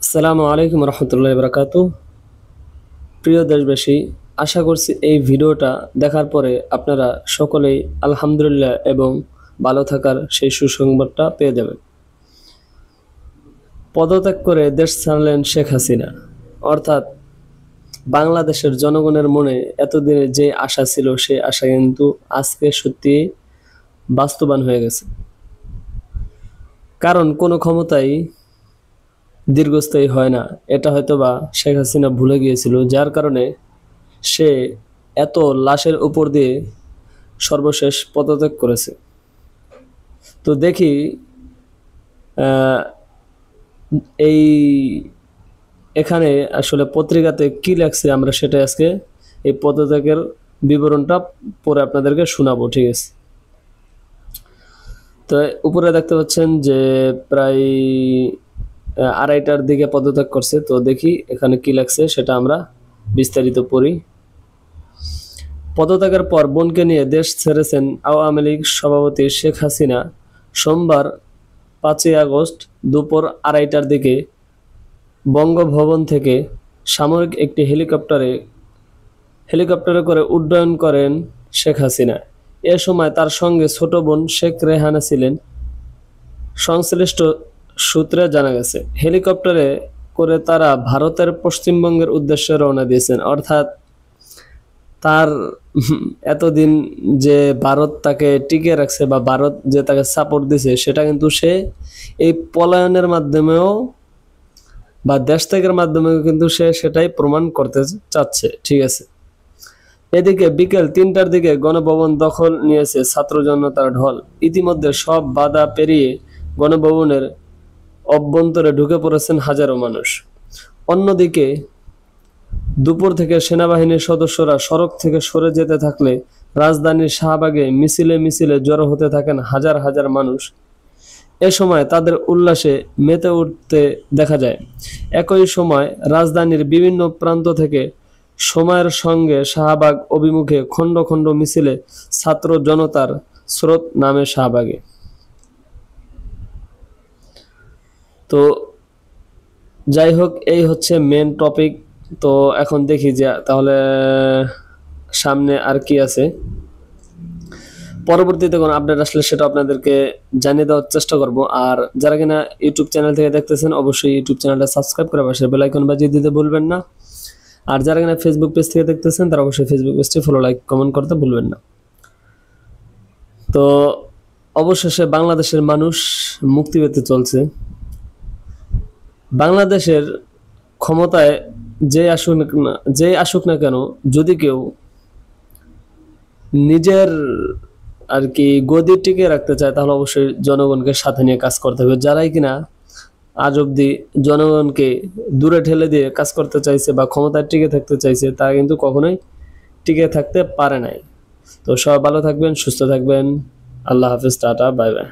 আসসালামু আলাইকুম রহমতুল্লাহি বারাকাতু। প্রিয় দেশবাসী, আশা করছি এই ভিডিওটা দেখার পরে আপনারা সকলেই আলহামদুলিল্লাহ এবং ভালো থাকার সেই সুসংবাদটা পেয়ে যাবেন। পদত্যাগ করে দেশ ছাড়লেন শেখ হাসিনা, অর্থাৎ বাংলাদেশের জনগণের মনে এতদিনে যে আশা ছিল সেই আশা কিন্তু আজকে সত্যি বাস্তবায়ন হয়ে গেছে। কারণ কোনো ক্ষমতাই দীর্ঘস্থায়ী হয় না, এটা হয়তোবা শেখ হাসিনা ভুলে গিয়েছিল, যার কারণে সে এত লাশের উপর দিয়ে সর্বশেষ পদত্যাগ করেছে। তো দেখি এই এখানে আসলে পত্রিকাতে কি লেখছে, আমরা সেটা আজকে এই পদত্যাগের বিবরণটা পরে আপনাদেরকে শোনাবো, ঠিক আছে? তো উপরে দেখতে পাচ্ছেন যে প্রায় 2:30টার দিকে পদত্যাগ করছে। তো দেখি এখানে কি লেখছে সেটা আমরা বিস্তারিত পড়ি। পদত্যাগের পর বোনকে নিয়ে দেশ ছেড়েছেন আওয়ামী লীগ সভাপতি শেখ হাসিনা। সোমবার 5ই আগস্ট দুপুর 2:30টার দিকে বঙ্গভবন থেকে সামরিক একটি হেলিকপ্টারে করে উড্ডয়ন করেন শেখ হাসিনা। এ সময় তার সঙ্গে ছোট বোন শেখ রেহানা ছিলেন। সংশ্লিষ্ট সূত্রে জানা গেছে, হেলিকপ্টারে করে তারা ভারতের পশ্চিমবঙ্গের উদ্দেশ্যে রওনা দিয়েছেন। অর্থাৎ তার এতদিন যে ভারত তাকে টিকে রাখছে বা ভারত যে তাকে সাপোর্ট দিছে, সেটা কিন্তু সে এই পলায়নের মাধ্যমেও বা দেশ ত্যাগের মাধ্যমেও কিন্তু সে সেটাই প্রমাণ করতে চাচ্ছে, ঠিক আছে? এদিকে বিকেল 3টার দিকে গণভবন দখল নিয়েছে ছাত্র জনতার ঢল। ইতিমধ্যে সব বাধা পেরিয়ে গণভবনের অভ্যন্তরে ঢুকে পড়েছেন হাজারো মানুষ। অন্যদিকে দুপুর থেকে সেনাবাহিনীর সদস্যরা সড়ক থেকে সরে যেতে থাকলে রাজধানীর শাহবাগে মিছিলে মিছিলে জড়ো হতে থাকেন হাজার হাজার মানুষ। এ সময় তাদের উল্লাসে মেতে উঠতে দেখা যায়। একই সময় রাজধানীর বিভিন্ন প্রান্ত থেকে সময়ের সঙ্গে শাহবাগ অভিমুখে খণ্ড খণ্ড মিছিলে ছাত্র জনতার স্রোত নামে শাহবাগে। তো যাই হোক, এই হচ্ছে মেন টপিক। তো এখন দেখি যে তাহলে সামনে আর কি আছে, পরবর্তীতে কোনো আপডেট আসলে সেটা আপনাদেরকে জানিয়ে দেওয়ার চেষ্টা করব। আর যারা কিনা ইউটিউব চ্যানেল থেকে দেখতেছেন, অবশ্যই ইউটিউব চ্যানেলটা সাবস্ক্রাইব করে পাশে বেল আইকন বাজিয়ে দিতে ভুলবেন না। আর যারা কিনা ফেসবুক পেজ থেকে দেখতেছেন, তারা অবশ্যই ফেসবুক পেজটি ফলো, লাইক, কমেন্ট করতে ভুলবেন না। তো অবশেষে বাংলাদেশের মানুষ মুক্তি পেতে চলছে। বাংলাদেশের ক্ষমতায় যে আসুক না কেন, যদি কেউ নিজের আর কি গদি টিকে রাখতে চায়, তাহলে অবশ্যই জনগণকে সাথে নিয়ে কাজ করতে হবে। যারাই কিনা আজ অব্দি জনগণকে দূরে ঠেলে দিয়ে কাজ করতে চাইছে বা ক্ষমতায় টিকে থাকতে চাইছে, তারা কিন্তু কখনোই টিকে থাকতে পারে নাই। তো সবাই ভালো থাকবেন, সুস্থ থাকবেন। আল্লাহ হাফেজ, টাটা, বাই বাই।